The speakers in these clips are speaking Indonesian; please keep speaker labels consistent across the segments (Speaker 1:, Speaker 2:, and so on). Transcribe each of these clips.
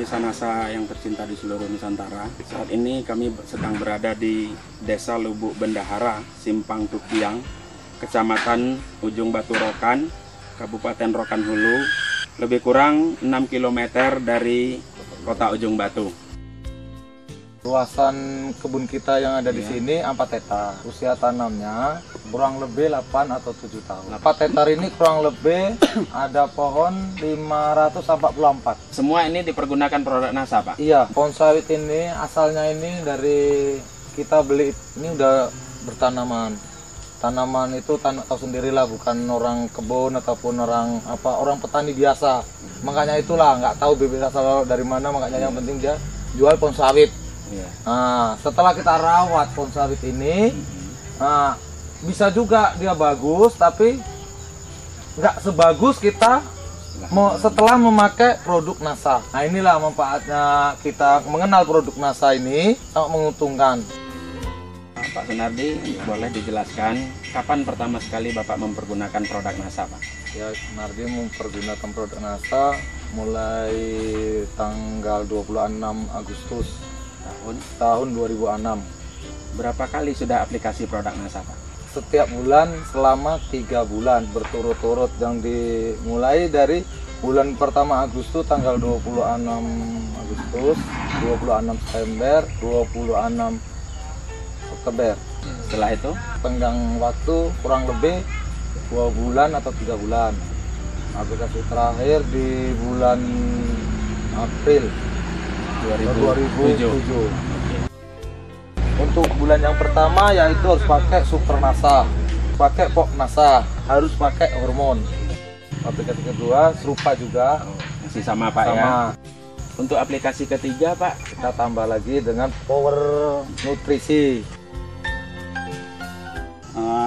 Speaker 1: pemirsa NASA yang tercinta di seluruh Nusantara. Saat ini kami sedang berada di Desa Lubuk Bendahara, Simpang Tukiang, Kecamatan Ujung Batu Rokan, Kabupaten Rokan Hulu, lebih kurang 6 km dari kota Ujung Batu.
Speaker 2: Luasan kebun kita yang ada di sini 4 hektar. Usia tanamnya kurang lebih 8 atau 7 tahun. 4 hektar ini kurang lebih ada pohon 544.
Speaker 1: Semua ini dipergunakan produk NASA, Pak?
Speaker 2: Iya, pohon sawit ini asalnya ini dari kita beli ini udah bertanaman. Tanaman itu tahu sendirilah, bukan orang kebun ataupun orang petani biasa. Makanya itulah nggak tahu bibit asal dari mana, makanya yang penting dia jual pohon sawit. Nah, setelah kita rawat pohon sawit ini, nah, bisa juga dia bagus, tapi nggak sebagus kita setelah memakai produk NASA. Nah, inilah manfaatnya kita mengenal produk NASA ini, sangat menguntungkan.
Speaker 1: Pak Sunardi, boleh dijelaskan kapan pertama sekali Bapak mempergunakan produk NASA, Pak?
Speaker 2: Ya, Sunardi mempergunakan produk NASA mulai tanggal 26 Agustus tahun 2006.
Speaker 1: Berapa kali sudah aplikasi produk NASA, Pak?
Speaker 2: Setiap bulan selama 3 bulan berturut-turut, yang dimulai dari bulan pertama Agustus tanggal 26 Agustus, 26 September, 26 Oktober.
Speaker 1: Setelah itu
Speaker 2: tenggang waktu kurang lebih 2 bulan atau 3 bulan. Aplikasi terakhir di bulan April 2007. Untuk bulan yang pertama yaitu harus pakai Super NASA, pakai Pok NASA, harus pakai hormon. Aplikasi kedua serupa juga,
Speaker 1: masih sama, Pak, ya. Untuk aplikasi ketiga, Pak,
Speaker 2: kita tambah lagi dengan Power Nutrisi.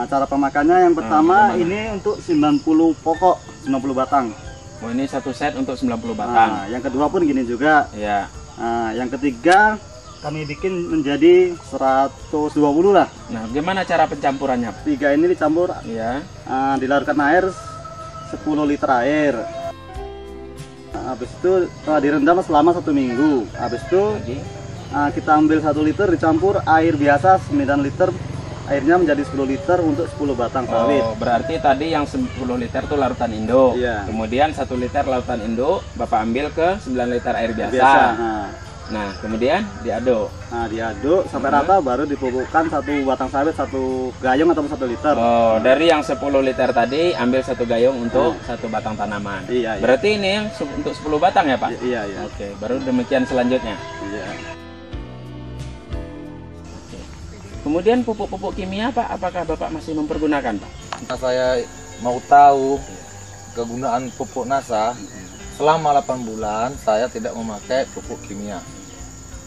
Speaker 3: Cara pemakaiannya yang pertama ini untuk 90 pokok, 90 batang.
Speaker 1: Oh, ini satu set untuk 90 batang.
Speaker 3: Yang kedua pun gini juga.
Speaker 1: Ya.
Speaker 3: Yang ketiga kami bikin menjadi 120 lah.
Speaker 1: Nah, gimana cara pencampurannya?
Speaker 3: 3 ini dicampur,
Speaker 1: ya.
Speaker 3: Dilarutkan air 10 liter air. Habis itu direndam selama 1 minggu. Habis itu kita ambil 1 liter dicampur air biasa 9 liter. Airnya menjadi 10 liter untuk 10 batang sawit.
Speaker 1: Oh, berarti tadi yang 10 liter itu larutan induk.
Speaker 3: Iya.
Speaker 1: Kemudian 1 liter larutan induk Bapak ambil ke 9 liter air biasa. Nah, kemudian diaduk.
Speaker 3: Nah, diaduk sampai rata, baru dipupukkan 1 batang sawit 1 gayung atau 1 liter.
Speaker 1: Oh, dari yang 10 liter tadi ambil 1 gayung untuk 1 batang tanaman.
Speaker 3: Iya.
Speaker 1: Berarti ini yang untuk 10 batang ya, Pak?
Speaker 3: Iya.
Speaker 1: Oke, baru demikian selanjutnya.
Speaker 3: Iya.
Speaker 1: Kemudian pupuk-pupuk kimia, Pak, apakah Bapak masih mempergunakan, Pak?
Speaker 2: Saya mau tahu kegunaan pupuk NASA, selama 8 bulan saya tidak memakai pupuk kimia.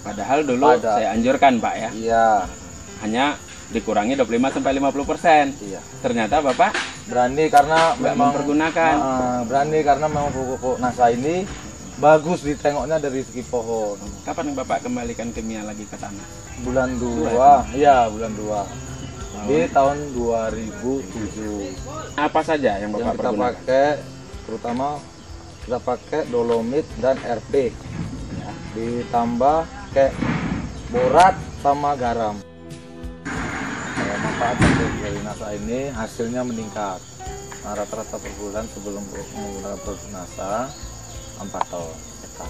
Speaker 1: Padahal dulu saya anjurkan, Pak, ya?
Speaker 2: Iya.
Speaker 1: Hanya dikurangi 25-50%.
Speaker 2: Iya.
Speaker 1: Ternyata Bapak
Speaker 2: berani karena memang
Speaker 1: mempergunakan.
Speaker 2: Berani karena memang pupuk NASA ini bagus ditengoknya dari segi pohon.
Speaker 1: Kapan Bapak kembalikan kimia lagi ke tanah?
Speaker 2: Bulan 2, iya bulan 2. Di tahun 2007.
Speaker 1: Apa saja yang Bapak
Speaker 2: kita
Speaker 1: pergunakan?
Speaker 2: pakai, terutama kita pakai dolomit dan RP. Ya, ditambah kayak borat sama garam. Manfaat dari NASA ini hasilnya meningkat. Rata-rata per bulan sebelum menggunakan produk NASA 4 ton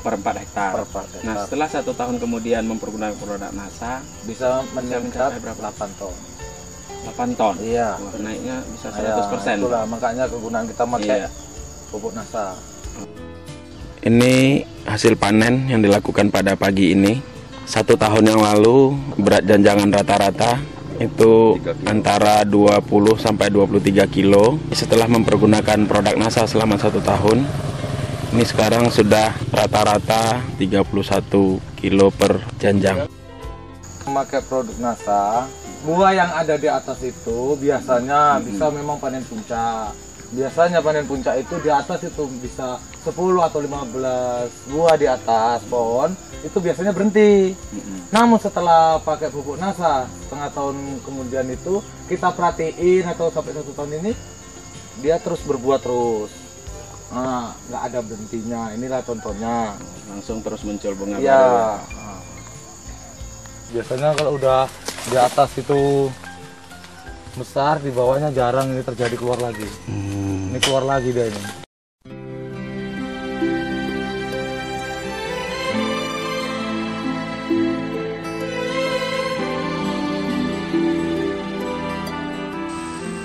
Speaker 1: per 4 hektar. Nah, setelah 1 tahun kemudian mempergunakan produk NASA
Speaker 2: bisa meningkat
Speaker 1: berapa?
Speaker 2: 8 ton.
Speaker 1: 8 ton?
Speaker 2: Iya.
Speaker 1: Wah, naiknya bisa 100%.
Speaker 2: Itulah makanya kegunaan kita pakai pupuk NASA.
Speaker 1: Ini hasil panen yang dilakukan pada pagi ini. 1 tahun yang lalu berat janjangan rata-rata itu antara 20 sampai 23 kilo. Setelah mempergunakan produk NASA selama 1 tahun, ini sekarang sudah rata-rata 31 kilo per janjang.
Speaker 2: Memakai produk NASA, buah yang ada di atas itu biasanya bisa memang panen puncak. Biasanya panen puncak itu di atas itu bisa 10 atau 15 buah di atas pohon, itu biasanya berhenti. Namun setelah pakai pupuk NASA, setengah tahun kemudian itu kita perhatiin atau sampai 1 tahun ini, dia terus berbuah terus. nggak ada berhentinya. Inilah contohnya.
Speaker 1: Langsung terus muncul bunga
Speaker 2: Iya.
Speaker 1: baru.
Speaker 2: Biasanya kalau udah di atas itu besar, di bawahnya jarang ini terjadi keluar lagi. Ini keluar lagi dia ini.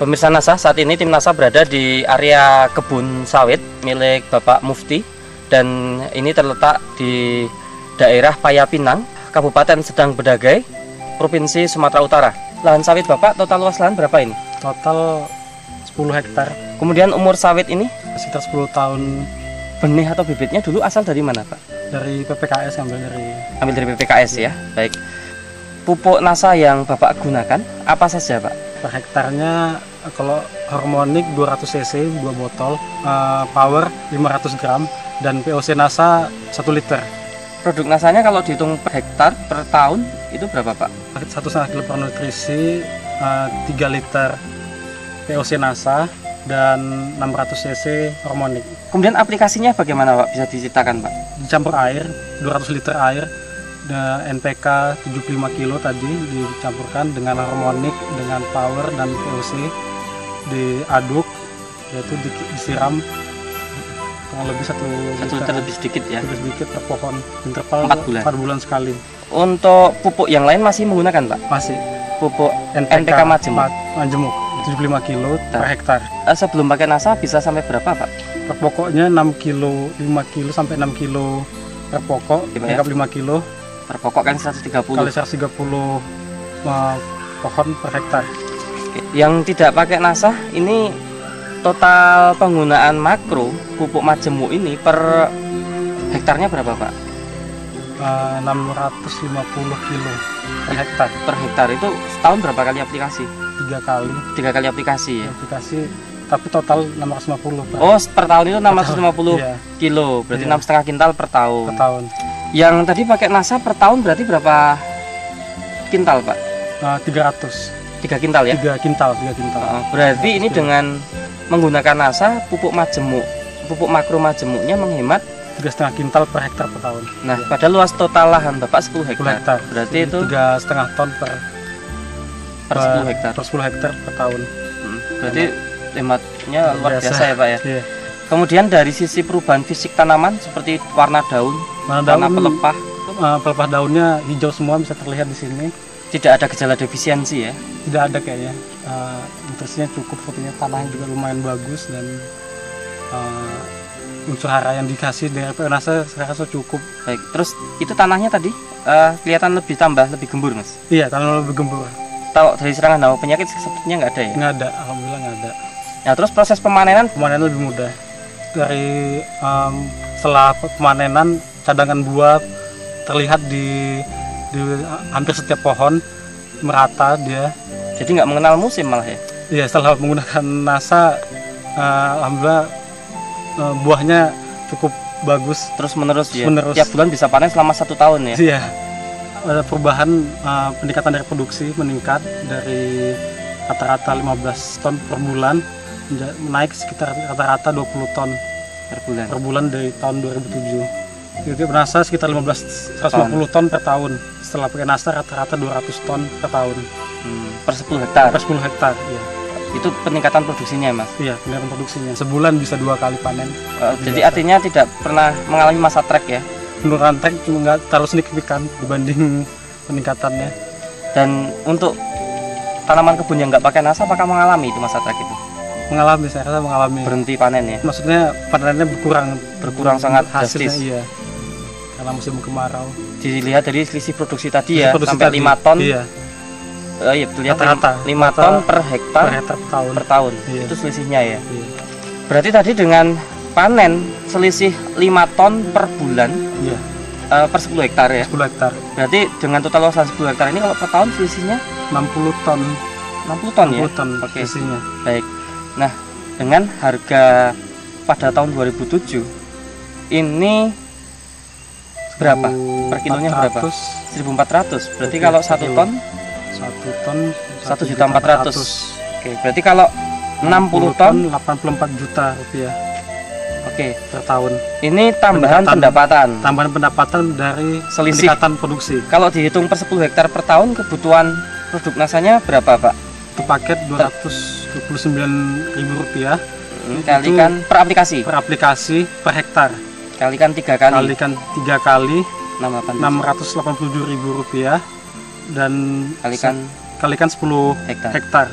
Speaker 4: Pemirsa NASA, saat ini tim NASA berada di area kebun sawit milik Bapak Mufti, dan ini terletak di daerah Payapinang, Kabupaten Sedang Bedagai, Provinsi Sumatera Utara. Lahan sawit Bapak, total luas lahan berapa ini?
Speaker 5: Total 10 hektar,
Speaker 4: Kemudian umur sawit ini,
Speaker 5: sekitar 10 tahun.
Speaker 4: benih atau bibitnya dulu asal dari mana Pak?
Speaker 5: Dari PPKS,
Speaker 4: Ambil dari PPKS ya, baik. Pupuk NASA yang Bapak gunakan apa saja Pak?
Speaker 5: Per hektarnya kalau harmonik 200 cc 2 botol, power 500 gram, dan POC NASA 1 liter.
Speaker 4: Produk NASA-nya kalau dihitung per hektar per tahun itu berapa Pak?
Speaker 5: 1,5 kilo per nutrisi, 3 liter POC NASA, dan 600 cc harmonik.
Speaker 4: Kemudian aplikasinya bagaimana Pak? Bisa diceritakan Pak?
Speaker 5: Dicampur air, 200 liter air, NPK 75 kilo tadi dicampurkan dengan harmonik, dengan power dan POC, diaduk, yaitu disiram kurang lebih 1
Speaker 4: liter lebih sedikit ya.
Speaker 5: lebih sedikit per pohon, interval
Speaker 4: 4
Speaker 5: bulan sekali.
Speaker 4: Untuk pupuk yang lain masih menggunakan Pak?
Speaker 5: Masih
Speaker 4: Pupuk NPK Majemuk.
Speaker 5: Majemuk 75 kilo per hektar.
Speaker 4: Sebelum pakai NASA bisa sampai berapa Pak?
Speaker 5: Per pokoknya 6 kilo, 5 kilo sampai 6 kilo per pokok,
Speaker 4: Ya.
Speaker 5: anggap 5 kilo
Speaker 4: Per pokok kan 130.
Speaker 5: kali 130 pohon per hektar.
Speaker 4: Yang tidak pakai NASA ini total penggunaan makro pupuk majemuk ini per hektarnya berapa Pak?
Speaker 5: 650 kilo per hektar.
Speaker 4: Per hektar itu setahun berapa kali aplikasi?
Speaker 5: 3 kali
Speaker 4: 3 kali aplikasi ya.
Speaker 5: aplikasi, tapi total 650
Speaker 4: Oh, per tahun itu 650
Speaker 5: Iya,
Speaker 4: kilo, berarti
Speaker 5: Iya.
Speaker 4: 6,5 kintal per tahun.
Speaker 5: per tahun.
Speaker 4: Yang tadi pakai NASA per tahun berarti berapa kintal Pak?
Speaker 5: 300,
Speaker 4: 3 kintal ya?
Speaker 5: 3 kintal, 3 kintal.
Speaker 4: Berarti ini dengan menggunakan NASA pupuk majemuk, pupuk makro majemuknya menghemat.
Speaker 5: 3,5 kintal per hektar per tahun.
Speaker 4: Nah, pada luas total lahan Bapak 10
Speaker 5: 10
Speaker 4: hektar.
Speaker 5: hektar.
Speaker 4: Berarti itu
Speaker 5: 3,5 ton per
Speaker 4: 10 hektar.
Speaker 5: per 10 hektar per tahun.
Speaker 4: Berarti hematnya luar biasa ya Pak ya.
Speaker 5: Iya.
Speaker 4: Kemudian dari sisi perubahan fisik tanaman seperti warna daun, warna
Speaker 5: daun,
Speaker 4: pelepah,
Speaker 5: pelepah daunnya hijau semua, bisa terlihat di sini.
Speaker 4: tidak ada gejala defisiensi ya.
Speaker 5: Tidak ada kayaknya. Nutrisinya cukup, fotonya tanahnya juga lumayan bagus, dan unsur hara yang dikasih dari NASA saya rasa cukup.
Speaker 4: Baik, terus itu tanahnya tadi kelihatan lebih lebih gembur Mas.
Speaker 5: Iya, tanah lebih gembur.
Speaker 4: Tahu dari serangan hama penyakit sepertinya nggak ada ya?
Speaker 5: Nggak ada, alhamdulillah nggak ada.
Speaker 4: Nah, terus proses pemanenan
Speaker 5: Pemanenan lebih mudah. Dari setelah pemanenan, cadangan buah terlihat di hampir setiap pohon, merata dia.
Speaker 4: jadi nggak mengenal musim malah ya.
Speaker 5: Iya, setelah menggunakan NASA, alhamdulillah buahnya cukup bagus.
Speaker 4: Terus menerus ya.
Speaker 5: Menerus.
Speaker 4: Tiap bulan bisa panen selama 1 tahun ya.
Speaker 5: Iya, ada perubahan, peningkatan dari produksi meningkat dari rata-rata 15 ton per bulan, naik sekitar rata-rata 20 ton
Speaker 4: Per bulan.
Speaker 5: per bulan dari tahun 2007. Jadi NASA sekitar 150 ton per tahun. Setelah pakai NASA rata-rata 200 ton per tahun.
Speaker 4: Per 10 hektar.
Speaker 5: Per 10 hektar, iya.
Speaker 4: Itu peningkatan produksinya Mas.
Speaker 5: Iya, peningkatan produksinya. Sebulan bisa 2 kali panen.
Speaker 4: Jadi artinya tidak pernah mengalami masa trek ya.
Speaker 5: Penurunan trek cuma nggak terlalu signifikan dibanding peningkatannya.
Speaker 4: Dan untuk tanaman kebun yang nggak pakai NASA apakah mengalami itu masa trek itu?
Speaker 5: Mengalami, saya rasa mengalami.
Speaker 4: Berhenti panen ya.
Speaker 5: Maksudnya panennya berkurang
Speaker 4: sangat
Speaker 5: hasilnya,
Speaker 4: drastis.
Speaker 5: iya. Karena musim kemarau.
Speaker 4: Dilihat dari selisih produksi tadi ya,
Speaker 5: Produksi
Speaker 4: sampai
Speaker 5: tadi,
Speaker 4: 5 ton.
Speaker 5: Iya,
Speaker 4: Iya betul ya.
Speaker 5: Rata-rata.
Speaker 4: 5 ton per hektar
Speaker 5: per hektar per tahun.
Speaker 4: per tahun.
Speaker 5: Iya.
Speaker 4: Itu selisihnya ya.
Speaker 5: Iya.
Speaker 4: Berarti tadi dengan panen selisih 5 ton per bulan
Speaker 5: Iya,
Speaker 4: per 10 hektar ya.
Speaker 5: 10 hektar.
Speaker 4: Berarti dengan total luas 10 hektar ini kalau per tahun selisihnya
Speaker 5: 60 ton.
Speaker 4: 60 ton ya.
Speaker 5: 60 ton
Speaker 4: Oke.
Speaker 5: isinya.
Speaker 4: Baik. Nah, dengan harga pada tahun 2007 ini berapa? Per kilonya berapa? 1.400. Berarti kalau 1 ton
Speaker 5: 1 ton
Speaker 4: 1.400.000. Oke, berarti kalau 60 ton
Speaker 5: 84 juta rupiah.
Speaker 4: Oke.
Speaker 5: per tahun.
Speaker 4: Ini tambahan pendapatan.
Speaker 5: Tambahan pendapatan dari
Speaker 4: Selisih.
Speaker 5: peningkatan produksi.
Speaker 4: Kalau dihitung per 10 hektar per tahun, kebutuhan produk nasanya berapa, Pak?
Speaker 5: Itu paket Rp229.000
Speaker 4: Kalikan per aplikasi.
Speaker 5: per aplikasi per hektar.
Speaker 4: Kalikan 3 kali.
Speaker 5: Kalikan 3 kali
Speaker 4: Rp687.
Speaker 5: Rp687.000 dan kalikan 10 hektar.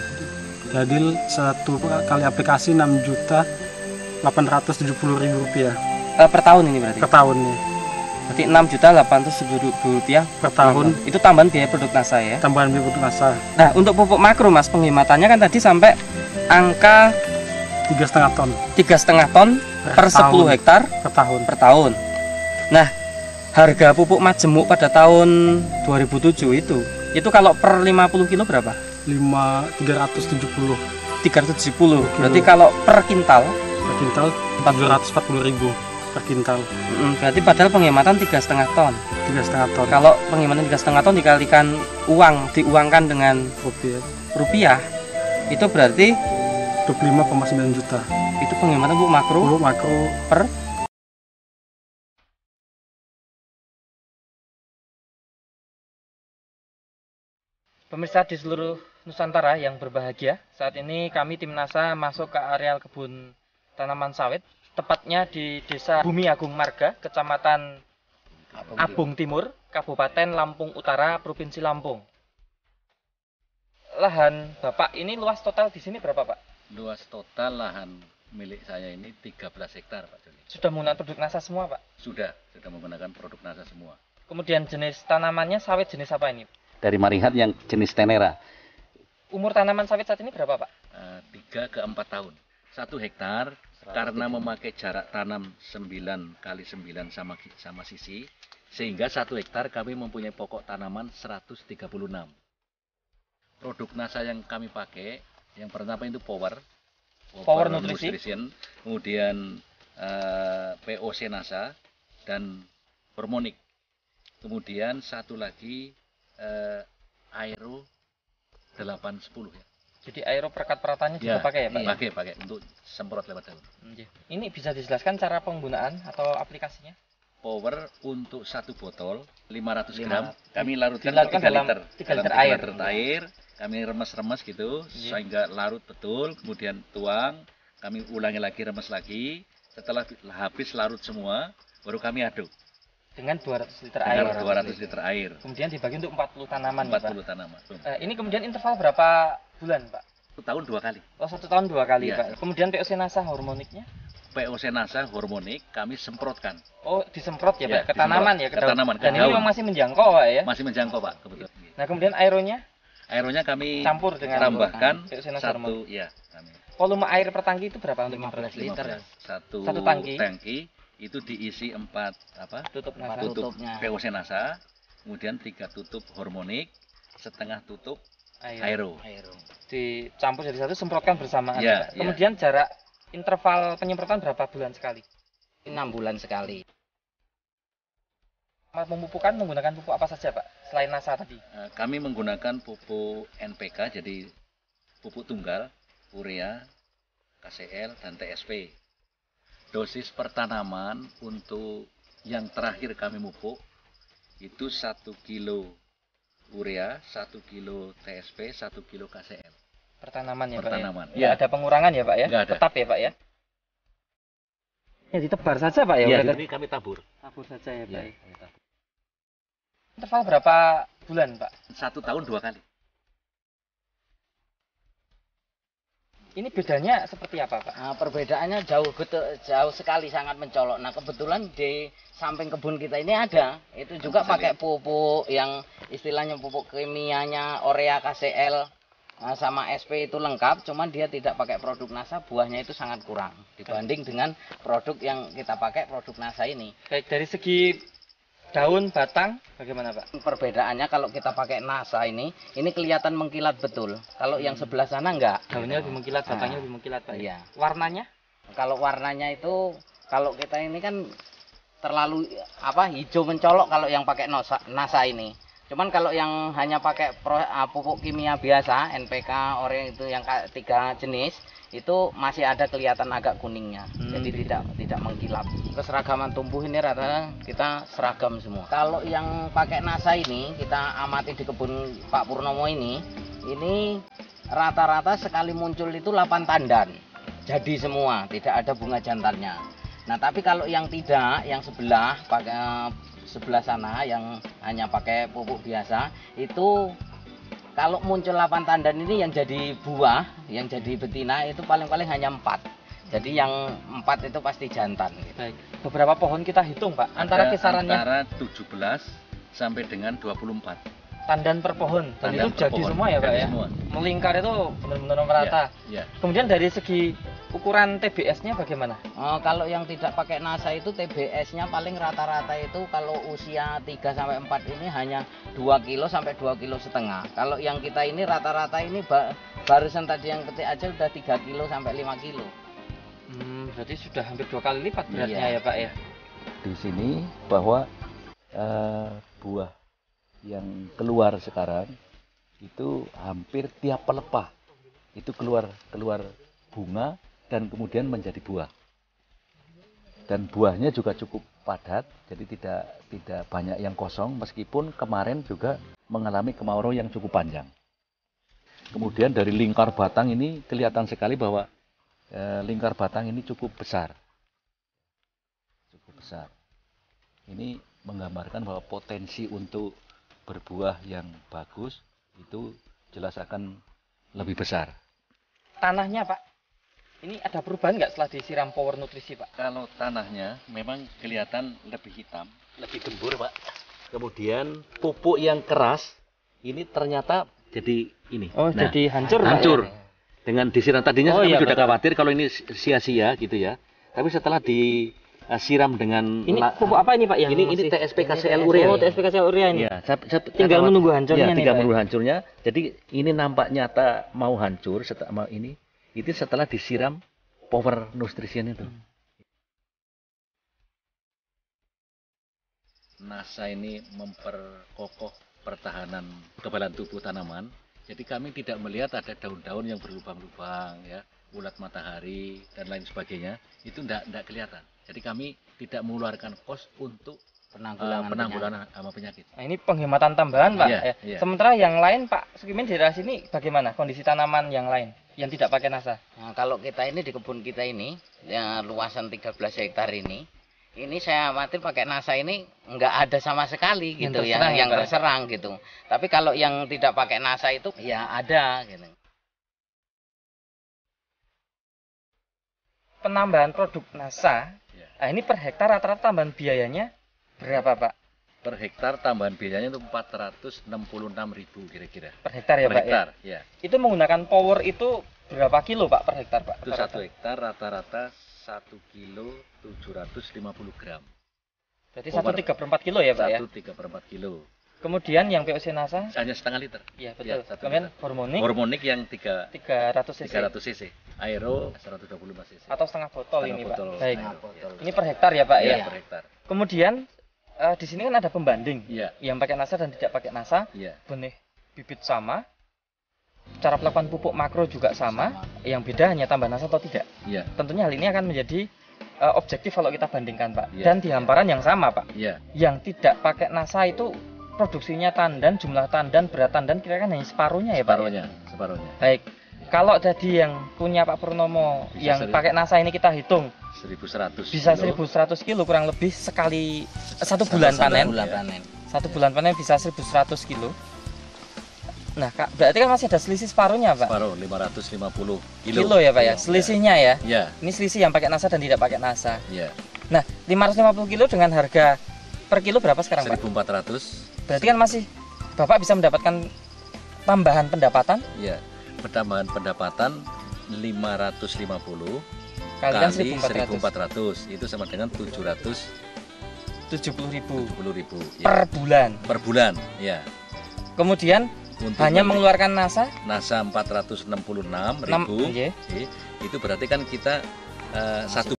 Speaker 5: Jadi satu kali aplikasi Rp6.870.000
Speaker 4: Per tahun ini berarti.
Speaker 5: per tahun nih.
Speaker 4: Berarti Rp6.870.000
Speaker 5: Per tahun.
Speaker 4: Itu tambahan biaya produk NASA ya.
Speaker 5: Tambahan biaya produk NASA
Speaker 4: Nah, untuk pupuk makro Mas, penghematannya kan tadi sampai angka
Speaker 5: 3,5 ton
Speaker 4: 3,5 ton per 10 hektar
Speaker 5: per tahun.
Speaker 4: per tahun. Nah, harga pupuk majemuk pada tahun 2007 itu kalau per 50 kilo berapa?
Speaker 5: 370
Speaker 4: 370. Berarti kalau per kintal
Speaker 5: per kintal 440.000 per kintal.
Speaker 4: Berarti padahal penghematan 3,5 ton.
Speaker 5: 3,5 ton
Speaker 4: Kalau penghematan 3,5 ton dikalikan diuangkan dengan rupiah, itu berarti
Speaker 5: 25,9 juta.
Speaker 4: itu penghematan pupuk makro
Speaker 5: Pupuk makro
Speaker 4: per pemirsa di seluruh Nusantara yang berbahagia. Saat ini kami tim NASA masuk ke areal kebun tanaman sawit, tepatnya di Desa Bumi Agung Marga, Kecamatan Abung Timur, Kabupaten Lampung Utara, Provinsi Lampung. Lahan Bapak ini luas total di sini berapa, Pak?
Speaker 6: Luas total lahan milik saya ini 13 hektar, Pak Joni.
Speaker 4: Sudah menggunakan produk NASA semua, Pak?
Speaker 6: Sudah menggunakan produk NASA semua.
Speaker 4: Kemudian jenis tanamannya sawit jenis apa ini?
Speaker 6: Dari Maringhat yang jenis Tenera.
Speaker 4: Umur tanaman sawit saat ini berapa, Pak?
Speaker 6: 3 ke 4 tahun. 1 hektar karena memakai jarak tanam 9 kali 9 sama sisi, sehingga 1 hektar kami mempunyai pokok tanaman 136. Produk NASA yang kami pakai, yang pertama itu Power Nutrition, kemudian POC NASA dan Hormonic. Kemudian satu lagi Aero 810 ya.
Speaker 4: Jadi aero perekat peratanya juga pakai ya, Pak?
Speaker 6: Pakai untuk semprot lewat daun.
Speaker 4: Ini bisa dijelaskan cara penggunaan atau aplikasinya?
Speaker 6: Power untuk 1 botol 500 gram kami larutkan
Speaker 4: Dilarutkan
Speaker 6: ke 3
Speaker 4: dalam
Speaker 6: liter.
Speaker 4: 3 liter
Speaker 6: Dalam 3
Speaker 4: air.
Speaker 6: liter air. Kami remes-remes gitu sehingga larut betul, kemudian tuang, kami ulangi lagi, remes lagi. Setelah habis larut semua, baru kami aduk
Speaker 4: Dengan 200 liter
Speaker 6: dengan
Speaker 4: air.
Speaker 6: 200 liter air.
Speaker 4: Kemudian dibagi untuk 40 tanaman ya, Pak?
Speaker 6: 40 tanaman.
Speaker 4: Ini kemudian interval berapa bulan, Pak?
Speaker 6: 1 tahun 2 kali.
Speaker 4: Oh, 1 tahun 2 kali,
Speaker 6: Iya.
Speaker 4: Pak. Kemudian POC NASA hormoniknya?
Speaker 6: POC NASA Hormonic kami semprotkan.
Speaker 4: Oh, disemprot ya,
Speaker 6: Ya,
Speaker 4: Pak? Ke tanaman ya?
Speaker 6: ke tanaman, ke
Speaker 4: Dan ini
Speaker 6: daun.
Speaker 4: memang masih menjangkau, Pak ya?
Speaker 6: Masih menjangkau, Pak, kebetulan.
Speaker 4: Nah, kemudian aeronya?
Speaker 6: Airnya kami
Speaker 4: Campur dengan
Speaker 6: tambahkan
Speaker 4: POC NASA
Speaker 6: 1 ya, kami.
Speaker 4: Volume air per tangki itu berapa untuk
Speaker 6: 15 liter. Satu
Speaker 4: tangki.
Speaker 6: tangki itu diisi 4
Speaker 4: tutup NASA?
Speaker 6: tutup POC NASA, kemudian 3 tutup Hormonic, setengah tutup Aero.
Speaker 4: Dicampur jadi satu, semprotkan bersamaan.
Speaker 6: Ya,
Speaker 4: Pak. Kemudian jarak interval penyemprotan berapa bulan sekali?
Speaker 7: 6 bulan sekali.
Speaker 4: Pemupukan menggunakan pupuk apa saja, Pak? Selain NASA tadi.
Speaker 6: Kami menggunakan pupuk NPK, jadi pupuk tunggal, urea, KCL, dan TSP. Dosis per tanaman untuk yang terakhir kami pupuk itu 1 kilo urea, 1 kilo TSP, 1 kilo KCL.
Speaker 4: Per tanaman ya,
Speaker 6: Per
Speaker 4: Pak?
Speaker 6: tanaman.
Speaker 4: Ya? Nggak ada pengurangan ya, Pak ya?
Speaker 6: Nggak ada.
Speaker 4: Tetap ya, Pak ya? Ya ditebar saja, Pak ya?
Speaker 6: Ya,
Speaker 4: udah
Speaker 6: ini kami tabur.
Speaker 4: tabur saja ya, Pak.
Speaker 6: Ya,
Speaker 4: Interval berapa bulan, Pak?
Speaker 6: 1 tahun 2 kali.
Speaker 4: Ini bedanya seperti apa, Pak?
Speaker 7: Nah, perbedaannya jauh sekali, sangat mencolok. Nah, kebetulan di samping kebun kita ini ada, itu juga pakai pupuk yang istilahnya pupuk kimianya urea, KCL, sama SP itu lengkap, cuman dia tidak pakai produk NASA, buahnya itu sangat kurang dibanding dengan produk yang kita pakai, produk NASA ini.
Speaker 4: Baik, dari segi daun, batang, bagaimana, Pak?
Speaker 7: Perbedaannya kalau kita pakai NASA ini kelihatan mengkilat betul. Kalau yang sebelah sana enggak.
Speaker 4: Daunnya lebih mengkilat, batangnya lebih mengkilat, Pak.
Speaker 7: Iya.
Speaker 4: Warnanya?
Speaker 7: Kalau warnanya itu, kalau kita ini kan terlalu hijau mencolok kalau yang pakai NASA ini. Cuman kalau yang hanya pakai pupuk kimia biasa, NPK, Ore itu yang 3 jenis, itu masih ada kelihatan agak kuningnya. Jadi tidak mengkilap. Keseragaman tumbuh ini rata-rata kita seragam semua. Kalau yang pakai NASA ini, kita amati di kebun Pak Purnomo ini rata-rata sekali muncul itu 8 tandan. Jadi semua, tidak ada bunga jantannya. Nah, tapi kalau yang tidak, yang sebelah sana yang hanya pakai pupuk biasa, itu kalau muncul 8 tandan ini yang jadi buah, yang jadi betina itu paling-paling hanya 4. Jadi yang 4 itu pasti jantan.
Speaker 4: Baik. Beberapa pohon kita hitung, Pak. Antara kisarannya
Speaker 6: antara 17 sampai dengan 24.
Speaker 4: Tandan per pohon. Dan
Speaker 6: Tandan
Speaker 4: itu
Speaker 6: per
Speaker 4: jadi
Speaker 6: pohon.
Speaker 4: semua ya, Pak ya.
Speaker 6: Semua.
Speaker 4: Melingkar itu benar-benar merata.
Speaker 6: Ya.
Speaker 4: Kemudian dari segi ukuran TBS-nya bagaimana?
Speaker 7: Kalau yang tidak pakai NASA itu TBS-nya paling rata-rata itu kalau usia 3 sampai 4 ini hanya 2 kilo sampai 2,5 kilo. Kalau yang kita ini rata-rata ini barusan tadi yang petik aja udah 3 kilo sampai 5 kilo.
Speaker 4: Berarti sudah hampir 2 kali lipat beratnya ya, Pak ya.
Speaker 6: Di sini bahwa buah yang keluar sekarang itu hampir tiap pelepah itu keluar bunga dan kemudian menjadi buah. Dan buahnya juga cukup padat, jadi tidak banyak yang kosong meskipun kemarin juga mengalami kemarau yang cukup panjang. Kemudian dari lingkar batang ini kelihatan sekali bahwa lingkar batang ini cukup besar. Cukup besar. Ini menggambarkan bahwa potensi untuk berbuah yang bagus itu jelas akan lebih besar.
Speaker 4: Tanahnya, Pak, ini ada perubahan nggak setelah disiram power nutrisi, Pak?
Speaker 6: Kalau tanahnya memang kelihatan lebih hitam,
Speaker 8: lebih gembur, Pak. Kemudian pupuk yang keras ini ternyata jadi ini.
Speaker 4: Oh, jadi hancur, Pak,
Speaker 8: hancur.
Speaker 4: ya?
Speaker 8: Dengan disiram tadinya kami
Speaker 4: iya,
Speaker 8: sudah
Speaker 4: betul.
Speaker 8: khawatir kalau ini sia-sia gitu ya. Tapi setelah disiram dengan
Speaker 4: Ini pupuk apa ini, Pak? Yang
Speaker 8: ini TSP-KCL urea.
Speaker 4: Oh, TSP-KCL urea ini.
Speaker 8: Ya,
Speaker 4: Tinggal menunggu hancurnya nih,
Speaker 8: tinggal
Speaker 4: Pak.
Speaker 8: menunggu hancurnya. Jadi ini nampak nyata mau hancur setelah ini. Itu setelah disiram power nutrition itu.
Speaker 6: NASA ini memperkokoh pertahanan kekebalan tubuh tanaman. Jadi kami tidak melihat ada daun-daun yang berlubang-lubang, ya, ulat matahari dan lain sebagainya. Itu tidak kelihatan. Jadi kami tidak mengeluarkan kos untuk penanggulangan sama penyakit.
Speaker 4: Nah, ini penghematan tambahan, Pak.
Speaker 6: Iya,
Speaker 4: ya.
Speaker 6: iya.
Speaker 4: Sementara yang lain, Pak Sukimin, di daerah sini bagaimana kondisi tanaman yang lain yang tidak pakai NASA?
Speaker 7: Nah, kalau kita ini di kebun kita ini, ya, luasan 13 hektar ini saya amati pakai NASA ini nggak ada sama sekali gitu ya, yang terserang gitu. Tapi kalau yang tidak pakai NASA itu ya ada gitu.
Speaker 4: Penambahan produk NASA, nah ini per hektar rata-rata tambahan biayanya berapa, Pak?
Speaker 6: Per hektar tambahan biayanya itu 466.000 kira-kira.
Speaker 4: Per hektar ya,
Speaker 6: Per
Speaker 4: Pak?
Speaker 6: hektar,
Speaker 4: ya. Itu menggunakan power itu berapa kilo, Pak, per hektar, Pak?
Speaker 6: Itu 1 hektar rata-rata 1 kilo 750 gram.
Speaker 4: Berarti 1,3/4 kilo ya, Pak ya?
Speaker 6: 1,3/4 kilo.
Speaker 4: Kemudian yang POC NASA?
Speaker 6: Hanya setengah liter.
Speaker 4: Iya, betul.
Speaker 6: Ya,
Speaker 4: Kemudian
Speaker 6: hormonik.
Speaker 4: hormonik
Speaker 6: yang 300 cc. Aero 125 cc.
Speaker 4: Atau setengah botol
Speaker 6: Setengah
Speaker 4: ini,
Speaker 6: botol.
Speaker 4: Pak. Baik.
Speaker 6: Botol.
Speaker 4: Ini per hektar ya, Pak
Speaker 6: Ya,
Speaker 4: ya?
Speaker 6: per hektar.
Speaker 4: Kemudian di sini kan ada pembanding.
Speaker 6: Iya.
Speaker 4: Yang pakai NASA dan tidak pakai NASA.
Speaker 6: Iya.
Speaker 4: Benih bibit sama. Cara pelakukan pupuk makro juga sama. Yang beda hanya tambah NASA atau tidak.
Speaker 6: Iya.
Speaker 4: Tentunya hal ini akan menjadi objektif kalau kita bandingkan, Pak.
Speaker 6: Iya.
Speaker 4: Dan di hamparan yang sama, Pak.
Speaker 6: Iya.
Speaker 4: Yang tidak pakai NASA itu produksinya tandan, jumlah tandan, berat tandan kira-kira hanya separuhnya ya, Pak?
Speaker 6: Separuhnya.
Speaker 4: Baik. Kalau tadi yang punya Pak Purnomo
Speaker 6: Bisa
Speaker 4: yang pakai NASA ini kita hitung
Speaker 6: 1.100
Speaker 4: bisa
Speaker 6: kilo.
Speaker 4: 1.100 kilo kurang lebih sekali satu bulan panen. Satu bulan panen bisa 1.100 kilo. Nah, Kak, berarti kan masih ada selisih separuhnya, Pak?
Speaker 6: Separuh 550
Speaker 4: kilo ya, Pak ya? Selisihnya ya?
Speaker 6: Iya.
Speaker 4: Ini selisih yang pakai NASA dan tidak pakai NASA.
Speaker 6: Iya.
Speaker 4: Nah, 550 kilo dengan harga per kilo berapa sekarang, Pak?
Speaker 6: 1.400.
Speaker 4: Berarti kan masih Bapak bisa mendapatkan tambahan pendapatan?
Speaker 6: Iya. Tambahan pendapatan 550
Speaker 4: Kalikan
Speaker 6: kali
Speaker 4: 1.400
Speaker 6: itu sama dengan
Speaker 4: 70.000
Speaker 6: ya.
Speaker 4: per bulan.
Speaker 6: Per bulan, ya.
Speaker 4: Kemudian
Speaker 6: Untuk
Speaker 4: hanya mengeluarkan NASA
Speaker 6: 466.000.
Speaker 4: iya.
Speaker 6: Itu berarti kan kita 1